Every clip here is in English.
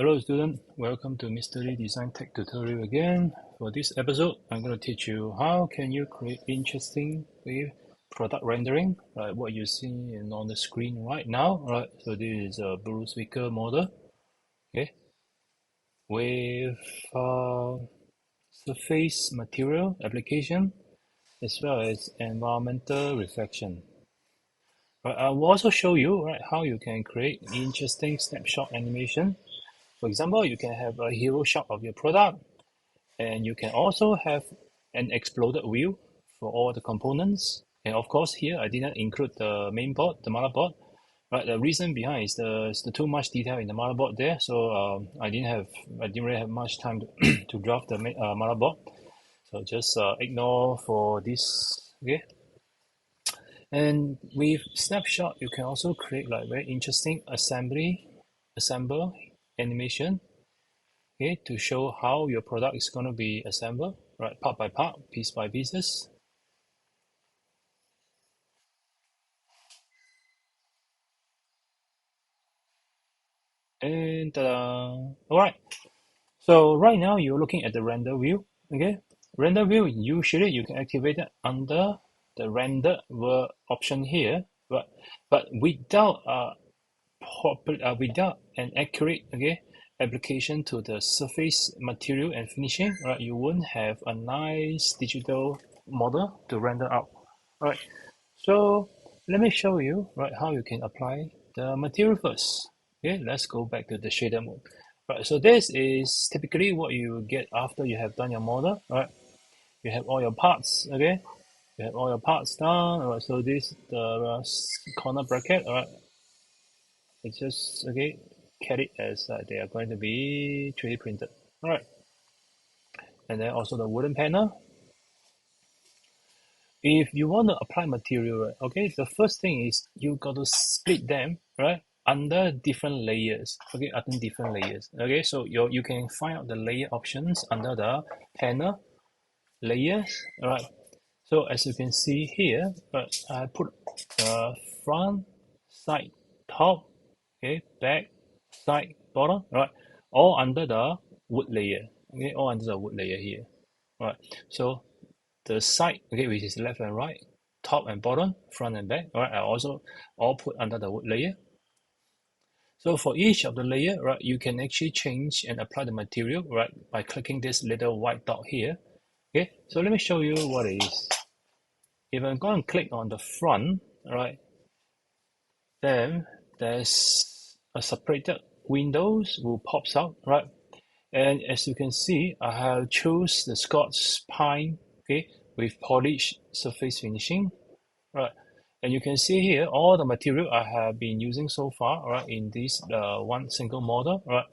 Hello student, welcome to Mystery Design Tech tutorial again. For this episode, I'm going to teach you how can you create interesting product rendering, like what you see on the screen right now. Right, so this is a blue speaker model, okay, with surface material application as well as environmental reflection. Right, I will also show you how you can create interesting snapshot animation. For example, you can have a hero shot of your product, and you can also have an exploded view for all the components. And of course, here I didn't include the main board, the motherboard. Right, the reason behind is the too much detail in the motherboard there, so I didn't really have much time to, to draft the motherboard. So just ignore for this, okay? And with snapshot, you can also create like very interesting assemble animation, okay, to show how your product is going to be assembled, right, part by part, piece by pieces. And all right, so right now you're looking at the render view, okay? Render view, usually you can activate it under the render world option here, but without an accurate, okay, application to the surface material and finishing, right, you won't have a nice digital model to render out. Right, so let me show you right how you can apply the material first. Okay, let's go back to the shader mode. Right, so this is typically what you get after you have done your model. Right, you have all your parts. Okay, you have all your parts done. All right, so this the corner bracket. All right, it's just okay. Carried as they are going to be 3D printed. All right, and then also the wooden panel. If you want to apply material, right, okay, the first thing is you got to split them, right, under different layers. Okay, under different layers. Okay, so you can find out the layer options under the panel layers. All right. So as you can see here, right, I put front, side, top, okay, back, side, bottom, right, all under the wood layer. Okay, all under the wood layer here. All right. So the side, okay, which is left and right, top and bottom, front and back, all right, I also all put under the wood layer. So for each of the layer, right, you can actually change and apply the material, right, by clicking this little white dot here. Okay, so let me show you what it is. If I'm going to click on the front, right, then there's a separated windows will pops out, right? And as you can see, I have choose the Scots pine, okay, with polished surface finishing, right? And you can see here all the material I have been using so far, right, in this one single model, right?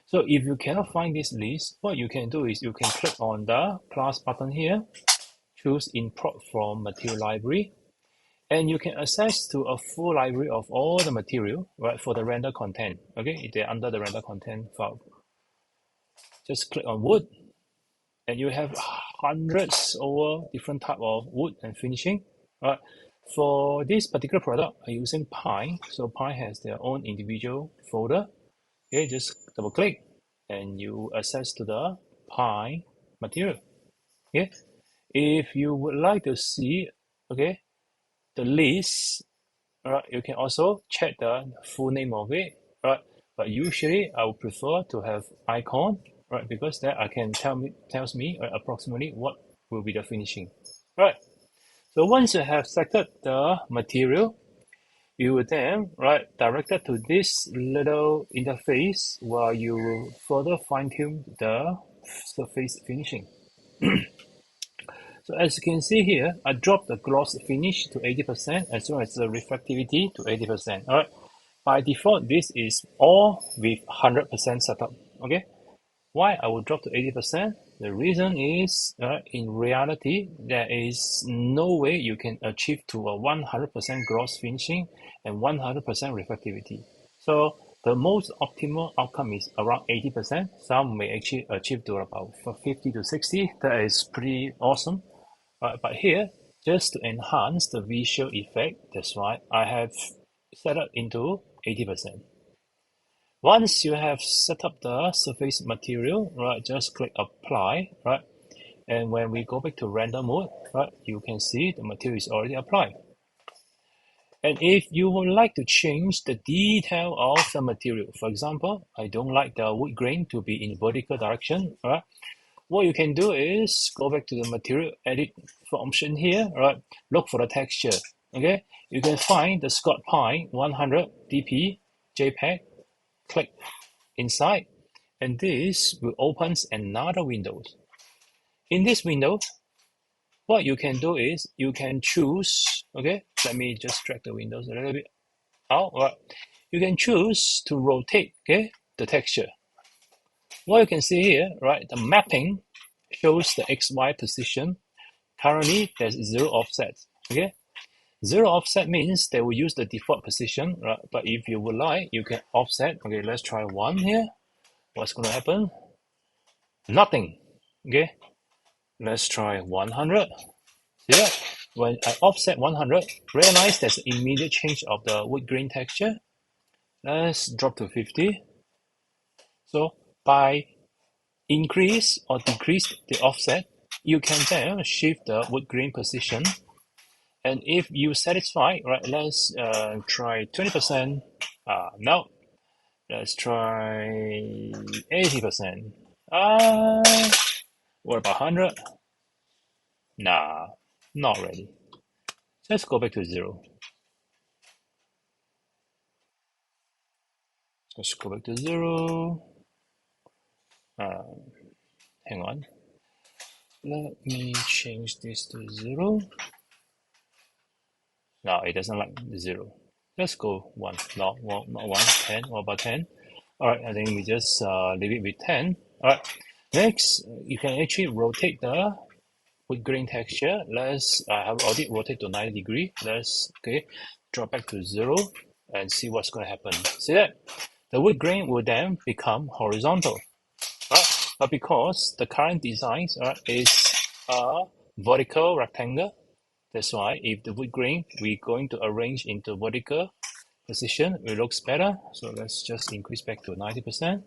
So if you cannot find this list, what you can do is you can click on the plus button here, choose import from material library, and you can access to a full library of all the material, right, for the render content. Okay, they're under the render content file. Just click on wood, and you have hundreds over different type of wood and finishing. Right. For this particular product, I'm using Pine. So Pine has their own individual folder. Okay, just double click and you access to the Pine material. Okay. If you would like to see, okay, the list, right, you can also check the full name of it, right? But usually I would prefer to have icon, right? Because that I can tells me approximately what will be the finishing, right? So once you have selected the material, you will then directed to this little interface where you will further fine tune the surface finishing. So as you can see here, I dropped the gloss finish to 80% as well as the reflectivity to 80%. All right. By default, this is all with 100% setup. Okay. Why I will drop to 80%? The reason is, in reality, there is no way you can achieve to a 100% gloss finishing and 100% reflectivity. So the most optimal outcome is around 80%. Some may actually achieve to about 50 to 60. That is pretty awesome. But here, just to enhance the visual effect, that's why I have set it into 80%. Once you have set up the surface material, right, just click apply, right? And when we go back to render mode, right, you can see the material is already applied. And if you would like to change the detail of the material, for example, I don't like the wood grain to be in vertical direction, right? What you can do is go back to the material edit option here, right? Look for the texture, okay? You can find the Scott Pine 100 dp JPEG, click inside, and this will open another window. In this window, what you can do is you can choose, okay? Let me just drag the windows a little bit out, right? You can choose to rotate, okay, the texture. What you can see here, right, the mapping shows the XY position. Currently, there's 0 offset, okay? 0 offset means they will use the default position, right? But if you would like, you can offset. Okay, let's try 1 here. What's going to happen? Nothing, okay? Let's try 100. See that? When I offset 100, realize there's an immediate change of the wood grain texture. Let's drop to 50. So by increase or decrease the offset, you can then shift the wood grain position. And if you satisfy, right, let's try 20%. No, let's try 80%. What about 100? Nah, not ready. Let's go back to 0. Let's go back to 0. Hang on. Let me change this to 0. No, it doesn't like 0. Let's go 1. No, well, not 1. 10. What about 10? All right, I think we just leave it with 10. All right. Next, you can actually rotate the wood grain texture. Let's have already rotate to 90 degree. Let's drop back to 0 and see what's going to happen. See that? The wood grain will then become horizontal. Right? But because the current design is a vertical rectangle, that's why if the wood grain we're going to arrange into vertical position, it looks better. So let's just increase back to 90%.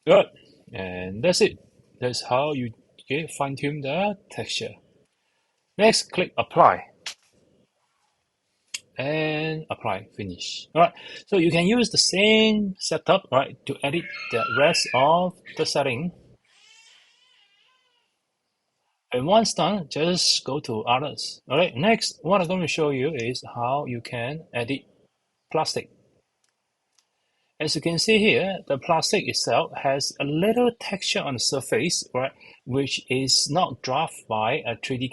Good. And that's it. That's how you fine-tune the texture. Next, click apply. And apply, finish. All right. So you can use the same setup, right, to edit the rest of the setting. And once done, just go to others. All right. Next, what I'm going to show you is how you can edit plastic. As you can see here, the plastic itself has a little texture on the surface, right, which is not draft by a 3D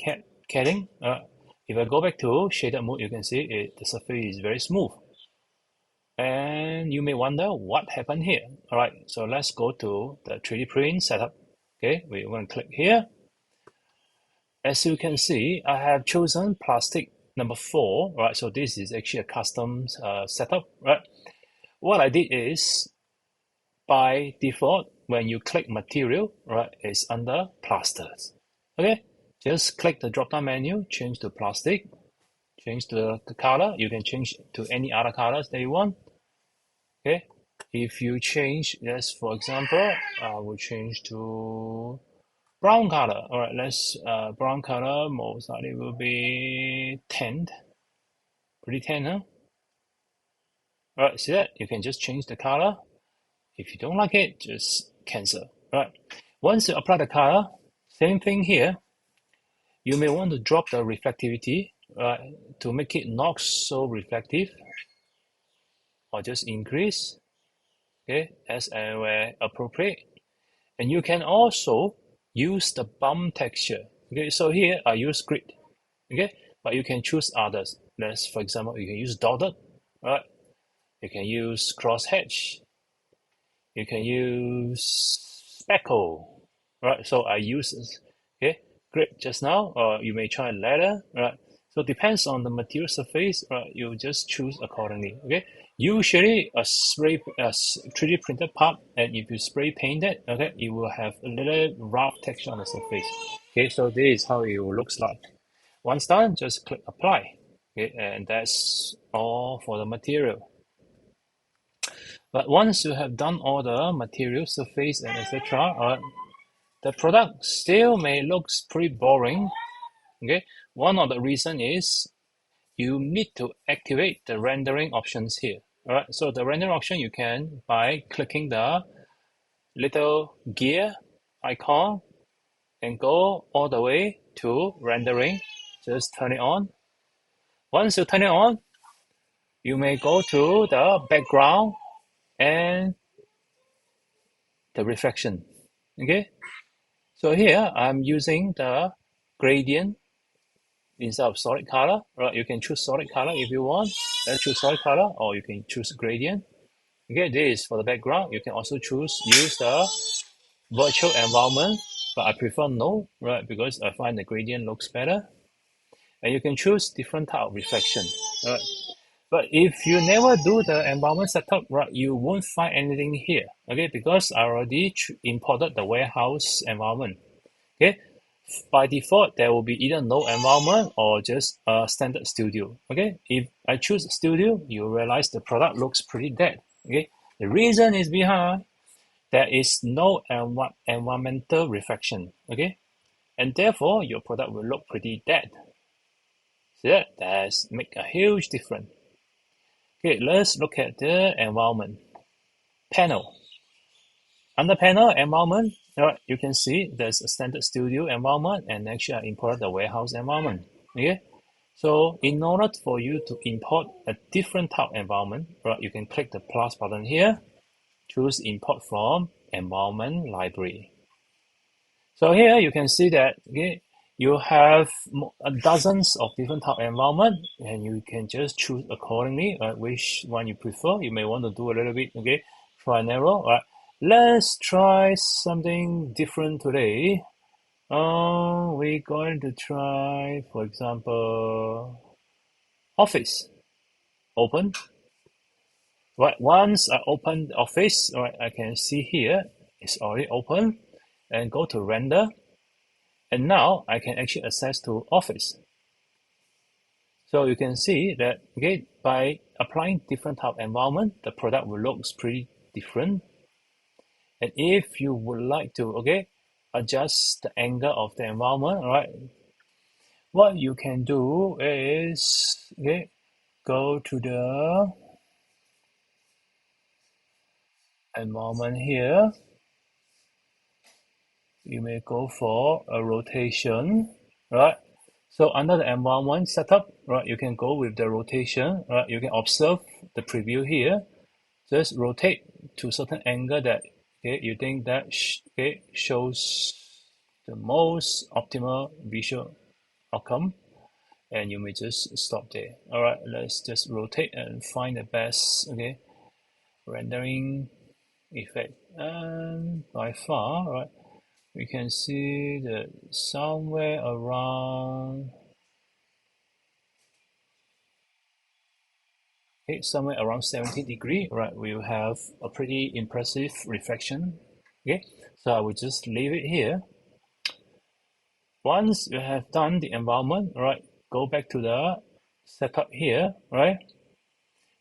CADing. If I go back to shaded mode, you can see the surface is very smooth. And you may wonder what happened here. All right, so let's go to the 3D print setup. Okay, we're going to click here. As you can see, I have chosen plastic number 4, right? So this is actually a custom setup, right? What I did is, by default, when you click material, right, it's under plasters. Okay, just click the drop-down menu, change to plastic, change the color. You can change to any other colors that you want. Okay, if you change, yes, for example, I will change to brown color. All right, let's brown color most likely will be tanned. Pretty tan, huh? All right, see that? You can just change the color. If you don't like it, just cancel. All right. Once you apply the color, same thing here. You may want to drop the reflectivity to make it not so reflective, or just increase, okay, as and where appropriate. And you can also use the bump texture. Okay, so here I use grid. Okay, but you can choose others. Let's, for example, you can use dotted, right? You can use crosshatch. You can use speckle, right? So I use grid just now, or you may try ladder, right? So it depends on the material surface, right? You just choose accordingly. Okay. Usually a 3D printed part, and if you spray paint it, okay, it will have a little rough texture on the surface. Okay, so this is how it looks like. Once done, just click apply. Okay, and that's all for the material. But once you have done all the material, surface, and etc., the product still may look pretty boring. Okay, one of the reason is you need to activate the rendering options here. All right, so the rendering option you can by clicking the little gear icon and go all the way to rendering. Just turn it on. Once you turn it on, you may go to the background and the reflection. Okay, so here I'm using the gradient instead of solid color. Right, you can choose solid color if you want. Let's choose solid color, or you can choose gradient. Okay, this is for the background. You can also use the virtual environment, but I prefer no, right? Because I find the gradient looks better. And you can choose different type of reflection, right? But if you never do the environment setup, right, you won't find anything here, okay? Because I already imported the warehouse environment, okay? By default, there will be either no environment or just a standard studio, okay? If I choose studio, you realize the product looks pretty dead, okay? The reason is behind there is no environmental reflection, okay? And therefore, your product will look pretty dead. So that does make a huge difference. Okay, let's look at the environment panel. Under panel environment, you can see there's a standard studio environment, and actually I imported the warehouse environment. Okay, so in order for you to import a different type environment, right, you can click the plus button here, choose import from environment library. So here you can see that, okay, you have dozens of different type environment, and you can just choose accordingly which one you prefer. You may want to do a little bit, okay, try and error. Let's try something different today. We're going to try, for example, Office. Open. Right, once I open Office, right, I can see here it's already open, and go to render. And now I can actually access to Office. So you can see that, okay, by applying different type of environment, the product will look pretty different. And if you would like to, okay, adjust the angle of the environment, right, what you can do is, okay, go to the environment here. You may go for a rotation, right? So under the environment setup, right, you can go with the rotation, right? You can observe the preview here. Just rotate to certain angle that, okay, you think that okay, shows the most optimal visual outcome, and you may just stop there. All right, let's just rotate and find the best, okay, rendering effect. And by far, right, we can see that somewhere around, okay, somewhere around 70 degree, right, we'll have a pretty impressive reflection. Okay, so I will just leave it here. Once you have done the environment, right, go back to the setup here, right,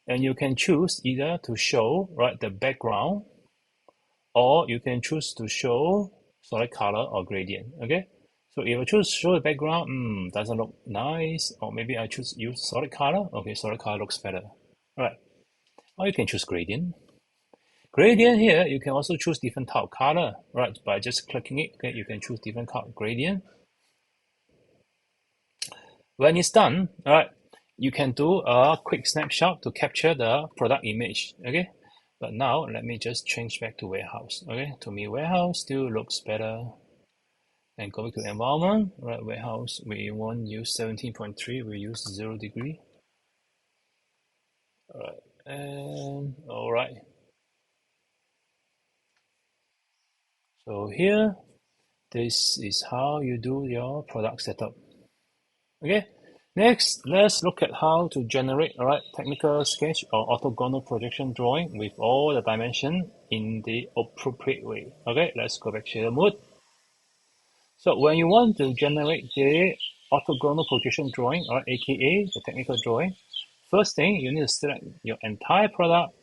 and you can choose either to show, right, the background, or you can choose to show solid color or gradient. Okay, so if I choose show the background, doesn't look nice, or maybe I choose use solid color. Okay, solid color looks better. All right, or you can choose gradient. Gradient here, you can also choose different type of color, right? By just clicking it, okay, you can choose different color gradient. When it's done, all right, you can do a quick snapshot to capture the product image, okay? But now let me just change back to warehouse, okay? To me, warehouse still looks better. And go back to environment, right? Warehouse, we won't use 17.3, we use 0 degree. All right, and all right. So here, this is how you do your product setup. Okay, next, let's look at how to generate technical sketch or orthogonal projection drawing with all the dimension in the appropriate way. Okay, let's go back to the mode. So when you want to generate the orthogonal projection drawing, or aka the technical drawing, first thing you need to select your entire product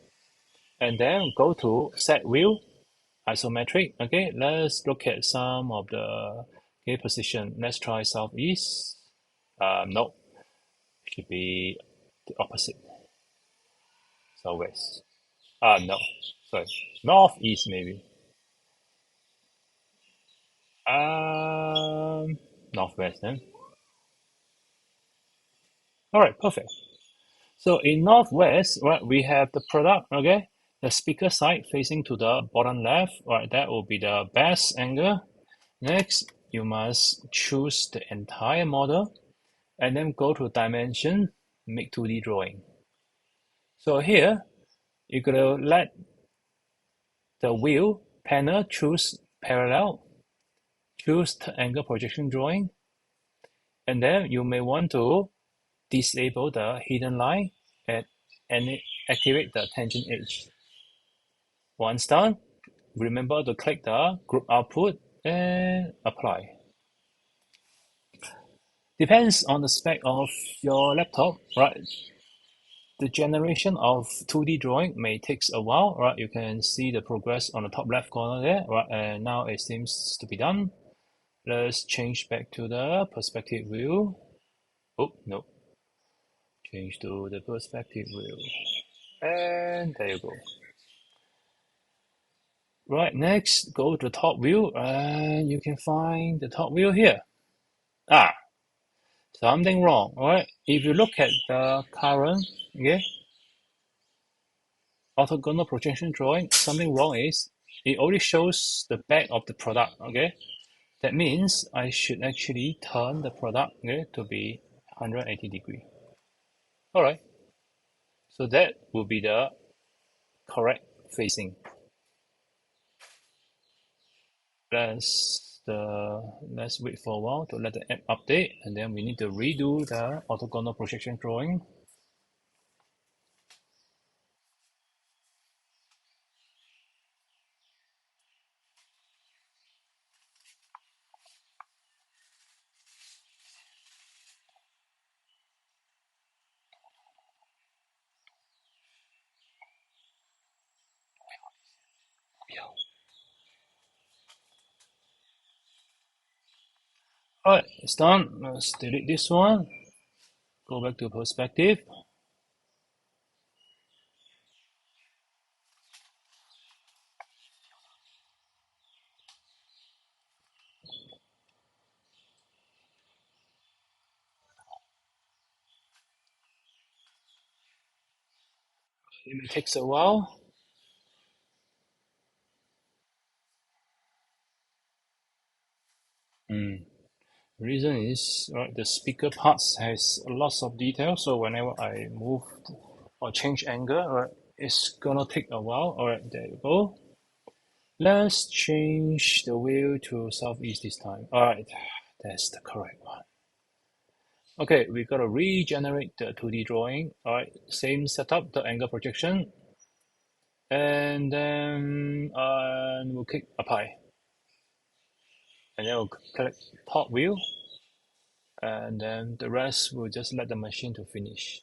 and then go to set view, isometric. Okay, let's look at some of the position. Let's try southeast. No, should be the opposite, southwest. No, sorry, northeast maybe. Um, Northwest then. All right, perfect. So in Northwest, right, we have the product, okay? The speaker side facing to the bottom left, right? That will be the best angle. Next, you must choose the entire model and then go to dimension, make 2D drawing. So here, you're gonna let the wheel panel choose parallel, choose the angle projection drawing, and then you may want to disable the hidden line and activate the tangent edge. Once done, remember to click the group output and apply. Depends on the spec of your laptop, right? The generation of 2D drawing may take a while, right? You can see the progress on the top left corner there, right? And now it seems to be done. Let's change back to the perspective view. Oh, no. Change to the perspective view. And there you go. Right, next, go to top view and you can find the top view here. Ah, something wrong, alright? If you look at the current, okay, orthogonal projection drawing, something wrong is it only shows the back of the product, okay? That means I should actually turn the product, okay, to be 180 degree. Alright, so that will be the correct facing. Let's wait for a while to let the app update, and then we need to redo the orthogonal projection drawing. Alright, it's done. Let's delete this one. Go back to perspective. It takes a while. The reason is the speaker parts has lots of detail, so whenever I move or change angle, it's gonna take a while. Alright, there you go. Let's change the wheel to southeast this time. Alright, that's the correct one. Okay, we gotta regenerate the 2D drawing. Alright, same setup, the angle projection. And then we'll click apply. And then we'll click top view. And then the rest we'll just let the machine to finish.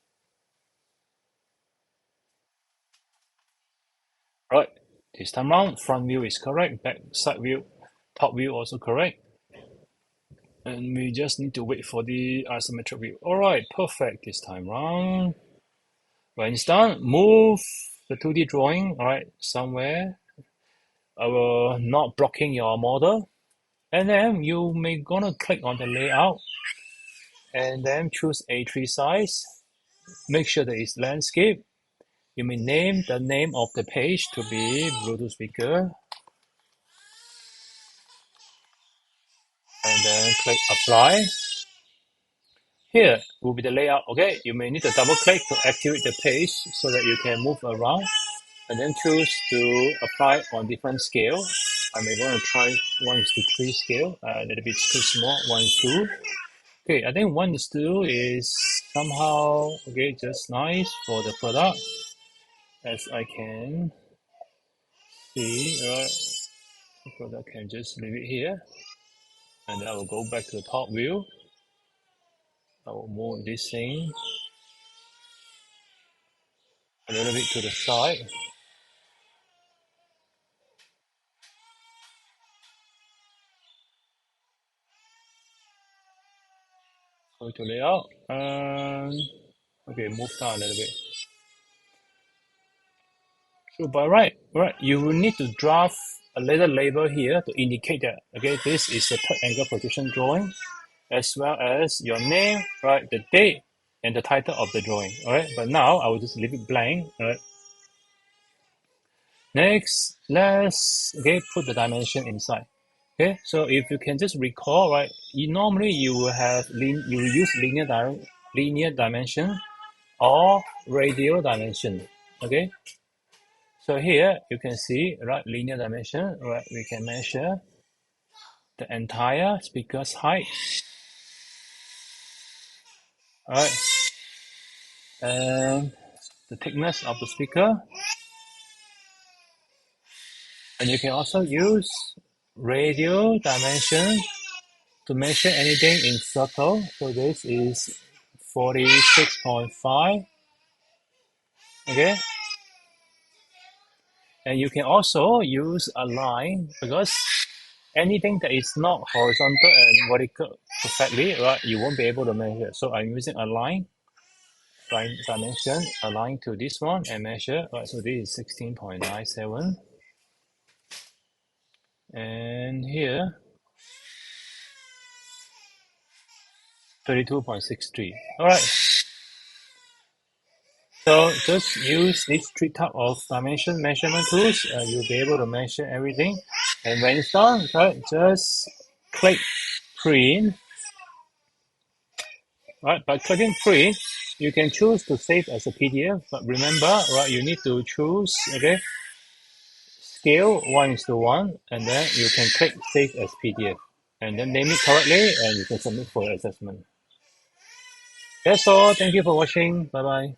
Right, this time round, front view is correct, back side view, top view also correct. And we just need to wait for the isometric view. Alright, perfect this time round. When it's done, move the 2D drawing, alright, somewhere. Not blocking your model. And then you may gonna click on the layout and then choose A3 size. Make sure that it's landscape. You may name the name of the page to be Bluetooth speaker. And then click apply. Here will be the layout. Okay, you may need to double click to activate the page so that you can move around and then choose to apply on different scale. I may want to try 1:3 scale, a little bit too small, 1:2. Okay, I think 1:2 is somehow, okay, just nice for the product as I can see. The product can just leave it here and I will go back to the top view. I will move this thing a little bit to the side. Go to layout. Okay, move down a little bit. So by right, you will need to draft a little label here to indicate that, okay, this is a third angle projection drawing, as well as your name, right, the date, and the title of the drawing, all right? But now I will just leave it blank, all right? Next, let's, okay, put the dimension inside. Okay, so if you can just recall, right, normally you will have, you will use linear dimension or radial dimension, okay? So here you can see, right, linear dimension, right, we can measure the entire speaker's height, right, and the thickness of the speaker. And you can also use radial dimension to measure anything in circle. So this is 46.5, okay? And you can also use a line because anything that is not horizontal and vertical perfectly, right, you won't be able to measure. So I'm using a line dimension, align to this one and measure. Right, so this is 16.97. And here, 32.63. All right. So just use these three type of dimension measurement tools. You'll be able to measure everything. And when it's done, right, just click print. Right, by clicking print, you can choose to save as a PDF. But remember, right, you need to choose, okay, scale 1:1, and then you can click save as PDF. And then name it correctly, and you can submit for assessment. That's all. Thank you for watching. Bye bye.